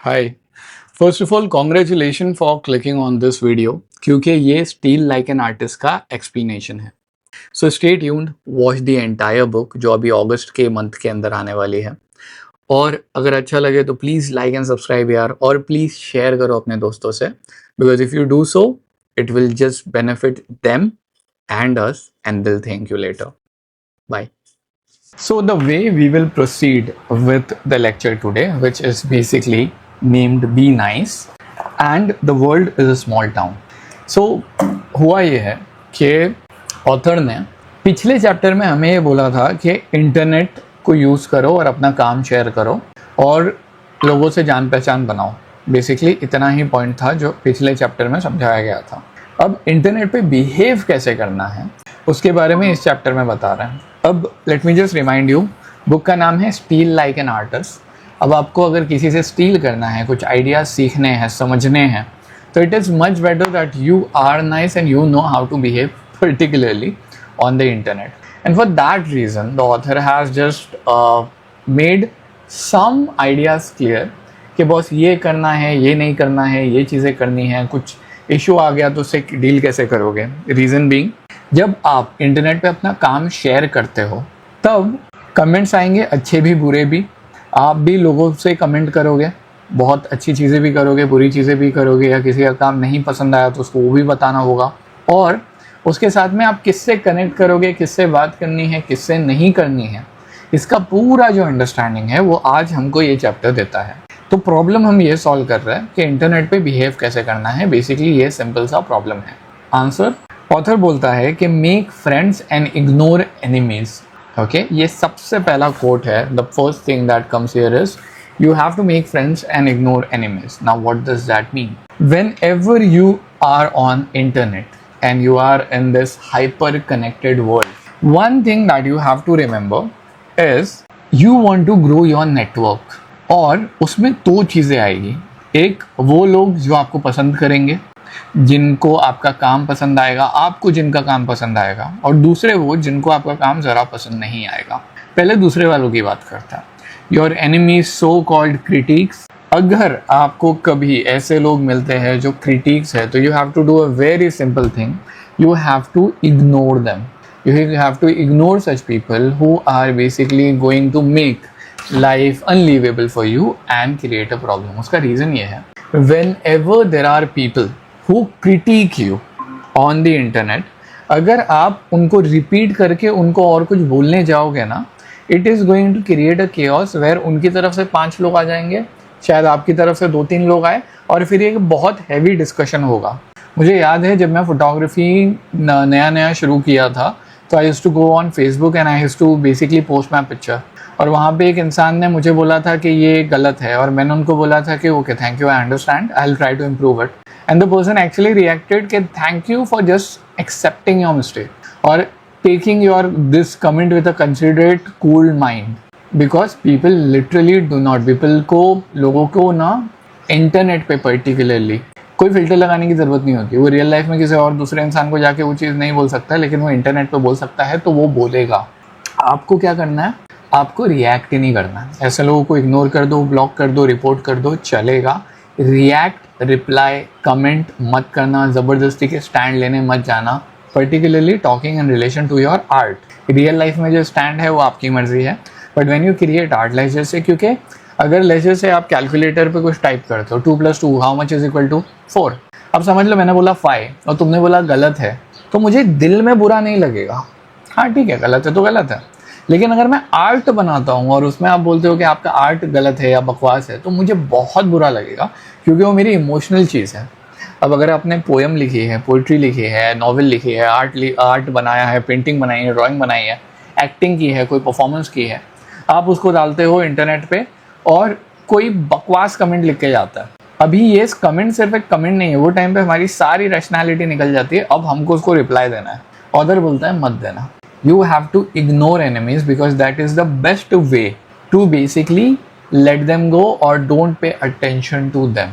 Hi. First of all, congratulations for clicking on this video क्योंकि ये steel like an artist का explanation है. So stay tuned, watch the entire book जो अभी अगस्त के month के अंदर आने वाली है. और अगर अच्छा लगे तो प्लीज़ लाइक एंड सब्सक्राइब यार, और प्लीज़ शेयर करो अपने दोस्तों से, because if you do so it will just benefit them and us, and they'll thank you later. Bye. So the way we will proceed with the lecture today, which is basically named Be Nice, and the world is a small town. So हुआ ये है कि author ने पिछले chapter में हमें ये बोला था कि इंटरनेट को यूज़ करो और अपना काम शेयर करो और लोगों से जान पहचान बनाओ. बेसिकली इतना ही पॉइंट था जो पिछले चैप्टर में समझाया गया था. अब इंटरनेट पे बिहेव कैसे करना है उसके बारे में इस चैप्टर में बता रहे हैं. अब let me just remind you, book का नाम है स्टील लाइक एन आर्टिस्ट. अब आपको अगर किसी से स्टील करना है, कुछ आइडियाज सीखने हैं, समझने हैं, तो it is much better that you are nice and you know how to behave particularly on the internet. And for that reason the author has just made some ideas clear कि boss ये करना है, ये नहीं करना है, ये चीज़ें करनी है. कुछ इशू आ गया तो उससे डील कैसे करोगे. रीज़न बीइंग, जब आप इंटरनेट पे अपना काम शेयर करते हो तब कमेंट्स आएंगे, अच्छे भी बुरे भी. आप भी लोगों से कमेंट करोगे, बहुत अच्छी चीज़ें भी करोगे, बुरी चीज़ें भी करोगे, या किसी का काम नहीं पसंद आया तो उसको वो भी बताना होगा. और उसके साथ में आप किससे कनेक्ट करोगे, किससे बात करनी है, किससे नहीं करनी है, इसका पूरा जो अंडरस्टैंडिंग है वो आज हमको ये चैप्टर देता है. तो प्रॉब्लम हम ये सॉल्व कर रहे हैं कि इंटरनेट पे बिहेव कैसे करना है. बेसिकली ये सिंपल सा प्रॉब्लम है. आंसर, ऑथर बोलता है कि make friends and ignore enemies. Okay, ये सबसे पहला कोट है. The first thing that comes here is you have to make friends and ignore enemies. Now what does that mean? Whenever you are on internet and you are in this hyper connected world, one thing that you have to remember is you want to grow your network. और उसमें दो चीज़ें आएगी. एक, वो लोग जो आपको पसंद करेंगे, जिनको आपका काम पसंद आएगा, आपको जिनका काम पसंद आएगा, और दूसरे वो जिनको आपका काम ज़रा पसंद नहीं आएगा. पहले दूसरे वालों की बात करता है. Your enemies, so called critics. अगर आपको कभी ऐसे लोग मिलते हैं जो क्रिटिक्स है तो you have to do a very simple thing. You have to ignore them. You have to ignore such people who are basically going to make life unliveable for you and create a problem. उसका reason ये है, whenever there are people who critic you on the internet, अगर आप उनको repeat करके उनको और कुछ बोलने जाओगे ना, it is going to create a chaos where उनकी तरफ से 5 लोग आ जाएंगे, शायद आपकी तरफ से 2-3 लोग आए, और फिर एक बहुत हैवी डिस्कशन होगा. मुझे याद है जब मैं फोटोग्राफी नया नया शुरू किया था तो I used to go on Facebook and I used to basically post my picture. और वहाँ पे एक इंसान ने मुझे बोला था कि ये गलत है, और मैंने उनको बोला था कि okay, thank you, I understand, I will try to improve it. And the person actually reacted कि thank you for just accepting your mistake और taking your this comment with a considerate cool mind. Because people literally do not, people को, लोगों को ना internet पे particularly कोई filter लगाने की ज़रूरत नहीं होती. वो रियल लाइफ में किसी और दूसरे इंसान को जाके वो चीज़ नहीं बोल सकता, लेकिन वो इंटरनेट पे बोल सकता है, तो वो बोलेगा. आपको क्या करना है? आपको रिएक्ट ही नहीं करना है. ऐसे लोगों को इग्नोर कर दो, ब्लॉक कर दो, रिपोर्ट कर दो, चलेगा. रिएक्ट, रिप्लाई, कमेंट मत करना. ज़बरदस्ती के स्टैंड लेने मत जाना, particularly talking in relation to your art. Real life में जो स्टैंड है वो आपकी मर्जी है, but when you create art, लेजर से, क्योंकि अगर लेजर से आप कैलकुलेटर पे कुछ टाइप करते हो, 2+2 how much is equal to 4. अब समझ लो मैंने बोला 5 और तुमने बोला गलत है, तो मुझे दिल में बुरा नहीं लगेगा. हाँ ठीक है, गलत है तो गलत है. लेकिन अगर मैं आर्ट बनाता हूँ और उसमें आप बोलते हो कि आपका आर्ट गलत है या बकवास है, तो मुझे बहुत बुरा लगेगा, क्योंकि वो मेरी इमोशनल चीज़ है. अब अगर आपने पोएम लिखी है, पोइट्री लिखी है, नॉवल लिखी है, आर्ट बनाया है, पेंटिंग बनाई है, ड्राइंग बनाई है, एक्टिंग की है, कोई परफॉर्मेंस की है, आप उसको डालते हो इंटरनेट पे और कोई बकवास कमेंट लिख के जाता है. अभी ये कमेंट सिर्फ एक कमेंट नहीं है, वो टाइम पे हमारी सारी रैशनैलिटी निकल जाती है. अब हमको उसको रिप्लाई देना है. ऑथर बोलता है मत देना. You have to ignore enemies because that is the best way to basically let them go or don't pay attention to them.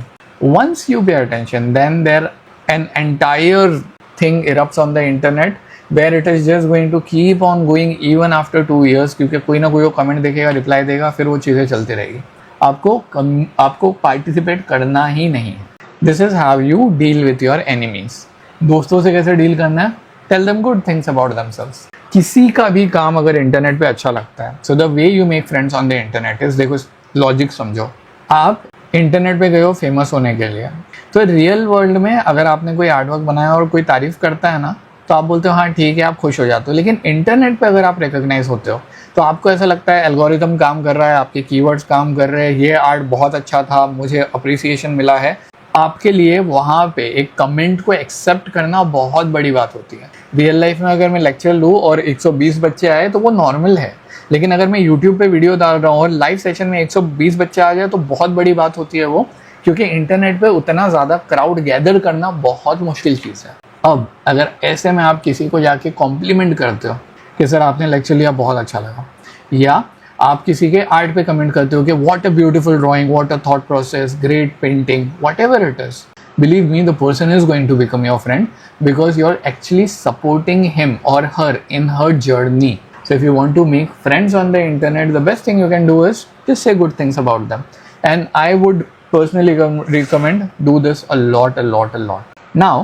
Once you pay attention, then there an entire thing erupts on the internet where it is just going to keep on going even after 2 years, क्योंकि कोई ना कोई वो comment देखेगा, reply देगा, फिर वो चीज़ें चलती रहेगी. आपको पार्टिसिपेट करना ही नहीं है। This is how you deal with your enemies. दोस्तों से कैसे डील करना है? Tell them good things about themselves. किसी का भी काम अगर इंटरनेट पे अच्छा लगता है, so the way you make friends on the internet is, देखो लॉजिक समझो, आप इंटरनेट पे गए हो फेमस होने के लिए, तो रियल वर्ल्ड में अगर आपने कोई आर्ट वर्क बनाया और कोई तारीफ करता है ना, तो आप बोलते हो हाँ ठीक है, आप खुश हो जाते हो। लेकिन इंटरनेट पे अगर आप रिकॉग्नाइज होते हो तो आपको ऐसा लगता है एल्गोरिथम काम कर रहा है, आपके कीवर्ड्स काम कर रहे हैं, ये आर्ट बहुत अच्छा था, मुझे अप्रिसिएशन मिला है। आपके लिए वहाँ पे एक कमेंट को एक्सेप्ट करना बहुत बड़ी बात होती है। रियल लाइफ में अगर मैं लेक्चर लूँ और 120 बच्चे आए तो वो नॉर्मल है, लेकिन अगर मैं यूट्यूब पे वीडियो डाल रहा हूँ और लाइव सेशन में 120 बच्चे आ जाए तो बहुत बड़ी बात होती है वो, क्योंकि इंटरनेट पे उतना ज़्यादा क्राउड गैदर करना बहुत मुश्किल चीज़ है। अब अगर ऐसे में आप किसी को जाके कॉम्प्लीमेंट करते हो कि सर आपने लेक्चर लिया बहुत अच्छा लगा, या आप किसी के आर्ट पे कमेंट करते हो कि what a beautiful drawing, what a thought process, great painting, whatever it is, believe me the person is going to become your friend because you are actually supporting him और her in her journey. So if you want to make friends on the internet, the best thing you can do is just say good things about them. And I would personally recommend do this a lot. Now,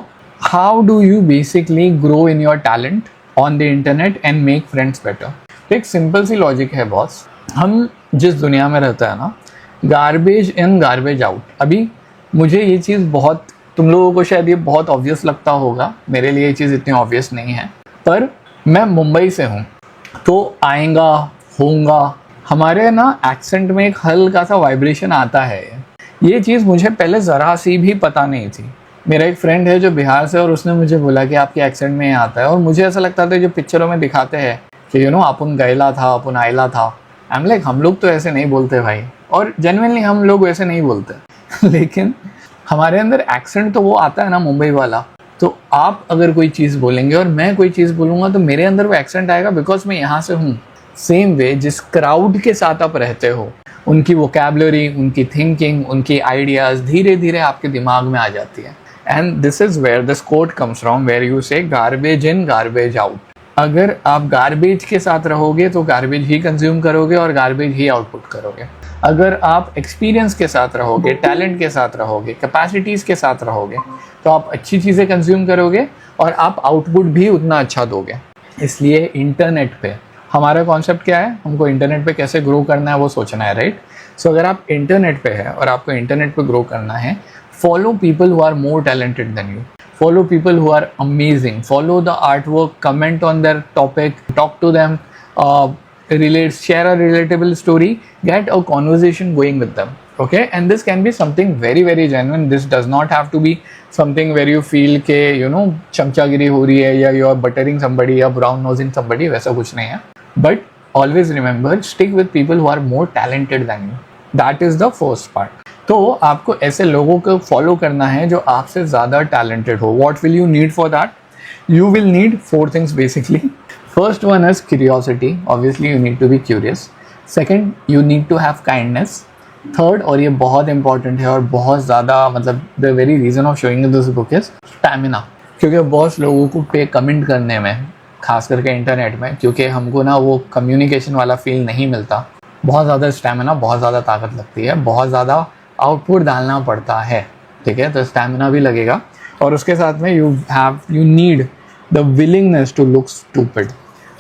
how do you basically grow in your talent on the internet and make friends better? एक simple सी logic है boss. हम जिस दुनिया में रहते हैं ना, garbage in garbage out. अभी मुझे ये चीज़ बहुत, तुम लोगों को शायद ये बहुत ऑब्वियस लगता होगा, मेरे लिए ये चीज़ इतनी ऑब्वियस नहीं है, पर मैं मुंबई से हूँ तो आएगा होगा, हमारे ना एक्सेंट में एक हल्का सा वाइब्रेशन आता है. ये चीज़ मुझे पहले ज़रा सी भी पता नहीं थी. मेरा एक फ्रेंड है जो बिहार से, और उसने मुझे बोला कि आपके एक्सेंट में ये आता है, और मुझे ऐसा लगता था जो पिक्चरों में दिखाते हैं कि अपन गैला था, अपन आयला था. आई एम लाइक हम लोग तो ऐसे नहीं बोलते भाई, और जेन्युइनली हम लोग वैसे नहीं बोलते. लेकिन हमारे अंदर एक्सेंट तो वो आता है ना मुंबई वाला. तो आप अगर कोई चीज़ बोलेंगे और मैं कोई चीज़ बोलूँगा तो मेरे अंदर वो एक्सेंट आएगा बिकॉज मैं यहाँ से हूँ. सेम वे जिस क्राउड के साथ आप रहते हो, उनकी वोकैबुलरी, उनकी थिंकिंग, उनकी आइडियाज़ धीरे धीरे आपके दिमाग में आ जाती है. And this is where this quote comes from, where you say garbage in garbage out. अगर आप गार्बेज के साथ रहोगे तो गार्बेज ही कंज्यूम करोगे और गार्बेज ही आउटपुट करोगे. अगर आप एक्सपीरियंस के साथ रहोगे, टैलेंट के साथ रहोगे, कैपेसिटीज़ के साथ रहोगे, तो आप अच्छी चीज़ें कंज्यूम करोगे और आप आउटपुट भी उतना अच्छा दोगे. इसलिए इंटरनेट पे हमारा कॉन्सेप्ट क्या है, हमको इंटरनेट पे कैसे ग्रो करना है वो सोचना है, राइट. सो अगर आप इंटरनेट पे है और आपको इंटरनेट पे ग्रो करना है, follow people who are more talented than you, follow people who are amazing, follow the artwork, comment on their topic, talk to them, share a relatable story, get a conversation going with them. Okay, and this can be something very very genuine. This does not have to be something where you feel ke chamchagiri ho rahi hai ya you are buttering somebody या brown nosing somebody, वैसा कुछ नहीं है. But always remember, stick with people who are more talented than you. That is the first part. तो आपको ऐसे लोगों को फॉलो करना है जो आपसे ज़्यादा टैलेंटेड हो. What will you need for that? You will need 4 things basically. First one is curiosity. Obviously you need to be curious. Second, you need to have kindness. Third, और ये बहुत इंपॉर्टेंट है और बहुत ज़्यादा, मतलब the very reason of showing this book is stamina. क्योंकि बहुत लोगों को पे कमेंट करने में, खास करके इंटरनेट में, क्योंकि हमको ना वो कम्युनिकेशन वाला फील नहीं मिलता, बहुत ज़्यादा स्टैमिना, बहुत ज़्यादा ताकत लगती है, बहुत ज़्यादा आउटपुट डालना पड़ता है. ठीक है, तो स्टैमिना भी लगेगा और उसके साथ में you need the willingness to look stupid.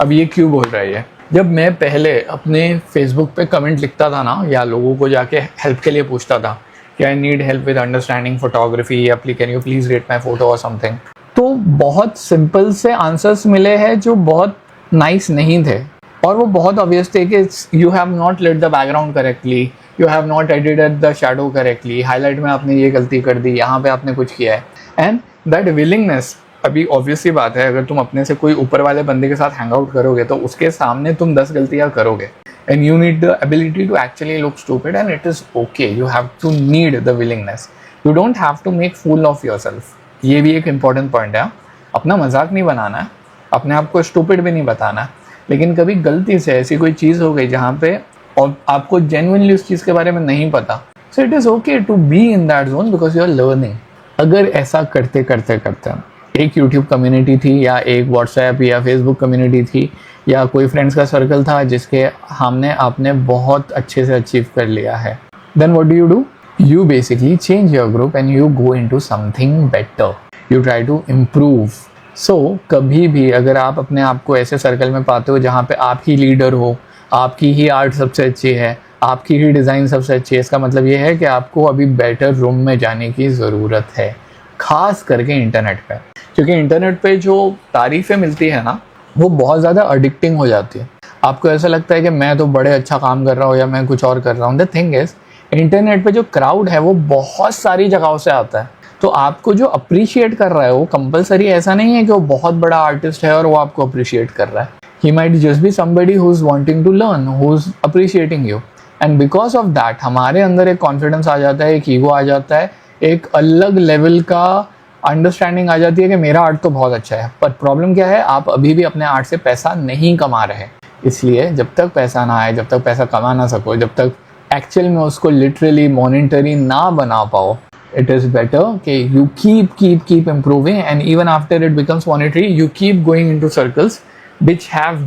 अब ये क्यों बोल रहा है ये? जब मैं पहले अपने फेसबुक पे कमेंट लिखता था ना, या लोगों को जाके हेल्प के लिए पूछता था कि I need help with understanding photography, या can you please rate my photo और समथिंग, तो बहुत सिंपल से आंसर्स मिले हैं जो बहुत नाइस नहीं थे, और वो बहुत ऑब्वियस थे कि you have not let the background correctly, you have not edited the shadow correctly, highlight में आपने ये गलती कर दी, यहाँ पे आपने कुछ किया है. एंड दैट विलिंगनेस, अभी ऑब्वियस सी बात है, अगर तुम अपने से कोई ऊपर वाले बंदे के साथ हैंग आउट करोगे तो उसके सामने तुम 10 गलतियाँ करोगे. And you need the ability to actually look stupid, and it is okay. You have to need the willingness. You don't have to make fool of yourself. ये भी एक इंपॉर्टेंट पॉइंट है. अपना मजाक नहीं बनाना है, अपने आप को स्टूपिड भी नहीं बताना है, लेकिन कभी गलती से ऐसी कोई चीज़ हो गई जहाँ पे और आपको जेन्युइनली उस चीज़ के बारे में नहीं पता, so it is okay to be in that zone because you are learning. अगर ऐसा करते करते करते एक यूट्यूब कम्युनिटी थी, या एक व्हाट्सएप या फेसबुक कम्युनिटी थी, या कोई फ्रेंड्स का सर्कल था जिसके हमने आपने बहुत अच्छे से अचीव कर लिया है, then what do? You basically change your group and you go into something better. You try to improve. So कभी भी अगर आप अपने आप को ऐसे सर्कल में पाते हो जहाँ पे आप ही लीडर हो, आपकी ही आर्ट सबसे अच्छी है, आपकी ही डिज़ाइन सबसे अच्छी है, इसका मतलब ये है कि आपको अभी बेटर रूम में जाने की ज़रूरत है, खास करके इंटरनेट पे। क्योंकि इंटरनेट पे जो तारीफ़ें मिलती है ना, वो बहुत ज़्यादा एडिक्टिंग हो जाती है। आपको ऐसा लगता है कि मैं तो बड़े अच्छा काम कर रहा हूँ या मैं कुछ और कर रहा हूँ। द थिंग इज़, इंटरनेट पे जो क्राउड है वो बहुत सारी जगहों से आता है, तो आपको जो अप्रिशिएट कर रहा है वो कंपलसरी ऐसा नहीं है कि वो बहुत बड़ा आर्टिस्ट है और वो आपको अप्रिशिएट कर रहा है। He might just be somebody who is wanting to learn, who is appreciating you, and because of that हमारे अंदर एक कॉन्फिडेंस आ जाता है, एक ईगो आ जाता है, एक अलग लेवल का अंडरस्टैंडिंग आ जाती है कि मेरा आर्ट तो बहुत अच्छा है। पर प्रॉब्लम क्या है, आप अभी भी अपने आर्ट से पैसा नहीं कमा रहे। इसलिए जब तक पैसा ना आए, जब तक पैसा कमा ना सको, जब तक एक्चुअल में उसको लिटरली मॉनिटरी ना बना पाओ, it is better कि you keep improving, and even after it becomes monetary you keep going into circles which have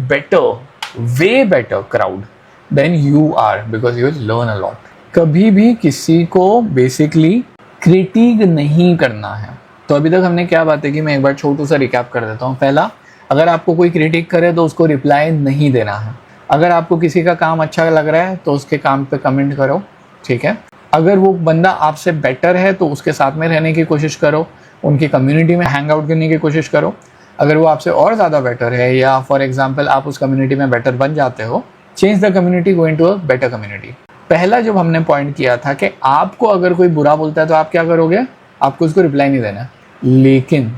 way better crowd than you are, because you will learn a lot. कभी भी किसी को basically critic नहीं करना है। तो अभी तक हमने क्या बातें की, मैं एक बार छोटू सा रिकैप कर देता हूँ। पहला, अगर आपको कोई क्रिटिक करे तो उसको रिप्लाई नहीं देना है। अगर आपको किसी का काम अच्छा लग रहा है तो उसके काम पे कमेंट करो, ठीक है। अगर वो बंदा आपसे बेटर है तो उसके साथ में रहने की कोशिश करो, उनकी कम्युनिटी में हैंग आउट करने की कोशिश करो। अगर वो आपसे और ज़्यादा बेटर है या फॉर एग्जांपल आप उस कम्युनिटी में बेटर बन जाते हो, change the community, go into a better community. पहला जब हमने पॉइंट किया था कि आपको अगर कोई बुरा बोलता है तो आप क्या करोगे, आपको उसको रिप्लाई नहीं देना। लेकिन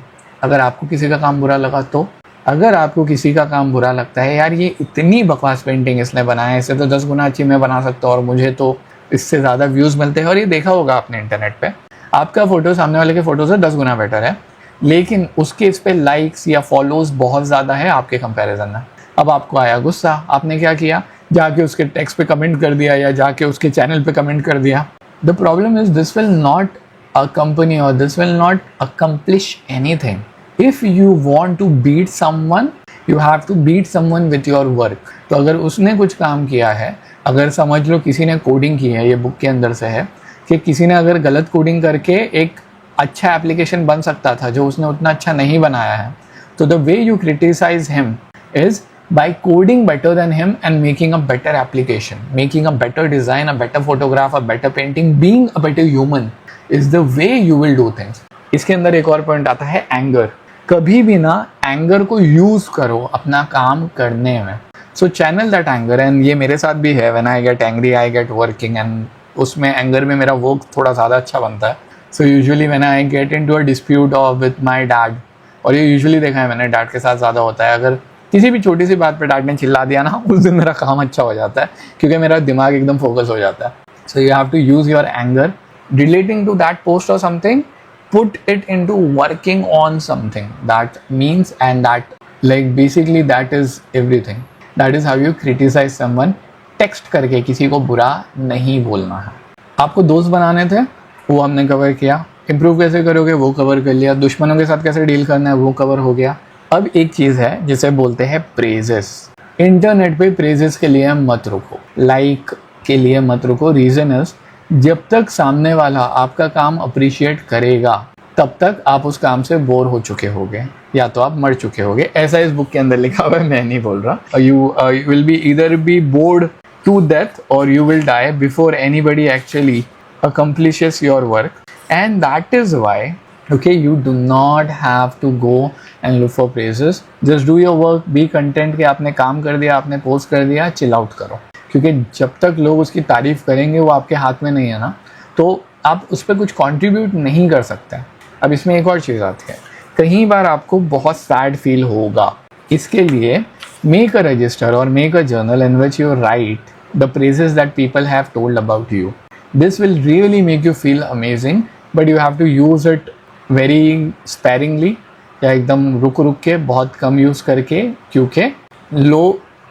अगर आपको किसी का काम बुरा लगा तो, अगर आपको किसी का काम बुरा लगता है, यार ये इतनी बकवास पेंटिंग इसने बनाया है, इससे तो 10 गुना अच्छी मैं बना सकता हूँ और मुझे तो इससे ज़्यादा व्यूज़ मिलते हैं, और ये देखा होगा आपने इंटरनेट पे, आपका फ़ोटो सामने वाले के फ़ोटो से 10 गुना बेटर है, लेकिन उसके इस पे लाइक्स या फॉलोज बहुत ज़्यादा है आपके कंपैरिजन में। अब आपको आया गुस्सा, आपने क्या किया, जाके उसके टेक्स्ट पे कमेंट कर दिया या जाके उसके चैनल पे कमेंट कर दिया। The problem is this will not accompany or this will not accomplish anything. If you want to beat someone, you have to beat someone with your work. तो अगर उसने कुछ काम किया है, अगर समझ लो किसी ने कोडिंग की है, ये बुक के अंदर से है कि किसी ने अगर गलत कोडिंग करके एक अच्छा एप्लीकेशन बन सकता था जो उसने उतना अच्छा नहीं बनाया है, तो the way you criticize him is by coding better than him and making a better application, making a better design, a better photograph, a better painting, being a better human is the way you will do things. इसके अंदर एक और point आता है anger. कभी भी ना anger को यूज करो अपना काम करने में। सो चैनल दैट एंगर, एंड ये मेरे साथ भी है, when I get angry I get working, and उसमें एंगर में मेरा वर्क थोड़ा ज़्यादा अच्छा बनता है। So usually when I get into a dispute with my dad, और ये यूजुअली देखा है मैंने डैड के साथ ज़्यादा होता है, अगर किसी भी छोटी सी बात पे डैड ने चिल्ला दिया ना, उस दिन मेरा काम अच्छा हो जाता है क्योंकि मेरा दिमाग एकदम फोकस हो जाता है। So you have to use your anger relating to that post और something, put it into working on something that means, and that like basically that is everything. That is how you criticize someone. Text करके किसी को बुरा नहीं बोलना है। आपको दोस्त बनाने थे, वो हमने कवर किया। इम्प्रूव कैसे करोगे वो कवर कर लिया। दुश्मनों के साथ कैसे डील करना है वो कवर हो गया। अब एक चीज़ है जिसे बोलते हैं प्रेजेस। इंटरनेट पे प्रेजेस के लिए मत रुको, लाइक के लिए मत रुको। रीज़न इज, जब तक सामने वाला आपका काम अप्रिशिएट करेगा तब तक आप उस काम से बोर हो चुके होगे या तो आप मर चुके होगे। ऐसा इस बुक के अंदर लिखा हुआ है, मैं नहीं बोल रहा। You will be either be bored to death और you will die before anybody actually accomplishes your work, and that is why okay, you do not have to go and look for praises. Just do your work, be content कि आपने काम कर दिया, आपने post कर दिया, chill out करो। क्योंकि जब तक लोग उसकी तारीफ करेंगे वो आपके हाथ में नहीं है ना, तो आप उस पर कुछ कंट्रीब्यूट नहीं कर सकते। अब इसमें एक और चीज़ आती है, कई बार आपको बहुत सैड फील होगा। इसके लिए मेक अ रजिस्टर और make a journal in which you right the praises that people have told about you. This will really make you feel amazing, but you have to use it very sparingly, या एकदम रुक के बहुत कम use करके, क्योंकि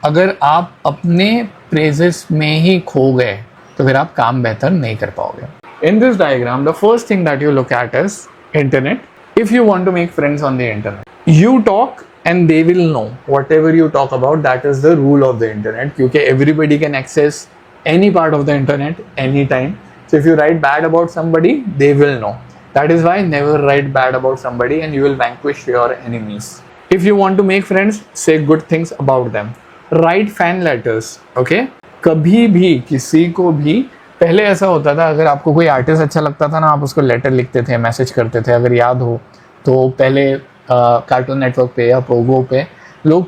अगर आप अपने प्रेजेस में ही खो गए तो फिर आप काम बेहतर नहीं कर पाओगे। In this diagram, the first thing that you look at is internet. If you want to make friends on the internet, you talk and they will know whatever you talk about. That is the rule of the internet, क्योंकि everybody can access any part of the internet anytime, So if you write bad about somebody, they will know. That is why never write bad about somebody and you will vanquish your enemies. If you want to make friends, say good things about them. Write fan letters, okay? कभी भी किसी को भी, पहले ऐसा होता था, अगर आपको कोई आर्टिस्ट अच्छा लगता था ना, आप उसको लेटर लिखते थे, मैसेज करते थे. अगर याद हो तो पहले कार्टून नेटवर्क पे या पोगो पे लोग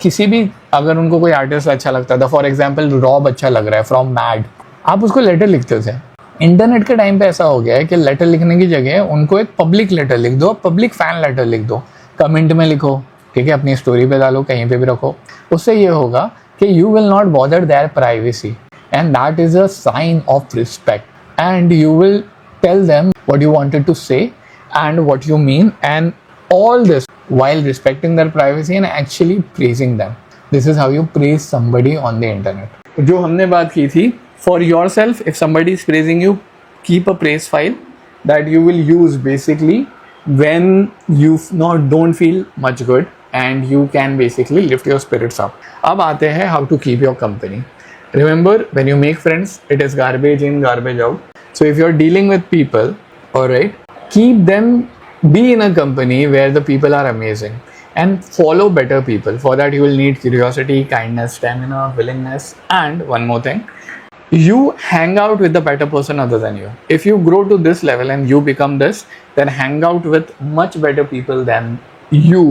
किसी भी, अगर उनको कोई आर्टिस्ट अच्छा लगता था, फॉर एग्जाम्पल रॉब अच्छा लग रहा है फ्रॉम मैड, आप उसको लेटर लिखते थे. इंटरनेट के टाइम पे ऐसा हो गया है कि लेटर लिखने की जगह उनको एक पब्लिक लेटर लिख दो, पब्लिक फैन लेटर लिख दो, कमेंट में लिखो, ठीक है, अपनी स्टोरी पे डालो, कहीं पे भी रखो. उससे ये होगा कि you will not bother their privacy and that is a sign of respect and you will tell them what you wanted to say and what you mean and all this while respecting their privacy and actually praising them. This is how you praise somebody on the internet. जो हमने बात की थी, for yourself, if somebody is praising you, keep a praise file that you will use basically when you don't feel much good and you can basically lift your spirits up. अब आते हैं how to keep your company. Remember, when you make friends, it is garbage in, garbage out. So if you're dealing with people, alright, keep them, be in a company where the people are amazing and follow better people. For that you will need curiosity, kindness, stamina, willingness, and one more thing, you hang out with the better person other than you. If you grow to this level and you become this, then hang out with much better people than you.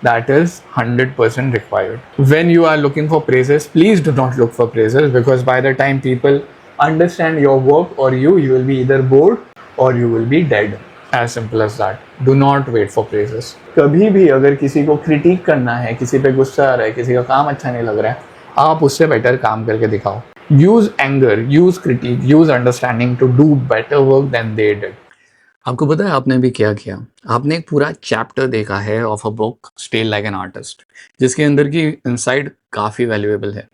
That is 100% required. When you are looking for praises, please do not look for praises, because by the time people understand your work or you will be either bored or you will be dead. As simple as that. Do not wait for praises. कभी भी अगर किसी को critic करना है, किसी पे गुस्सा आ रहा है, किसी का काम अच्छा नहीं लग रहा है, आप उससे बेटर काम करके दिखाओ. Use anger, use critique, use understanding to do better work than they did. आपको पता है आपने भी क्या किया? आपने एक पूरा चैप्टर देखा है of a book still like an artist, जिसके अंदर की इनसाइट काफ़ी वैल्यूएबल है.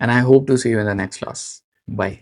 And I hope to see you in the next class. Bye.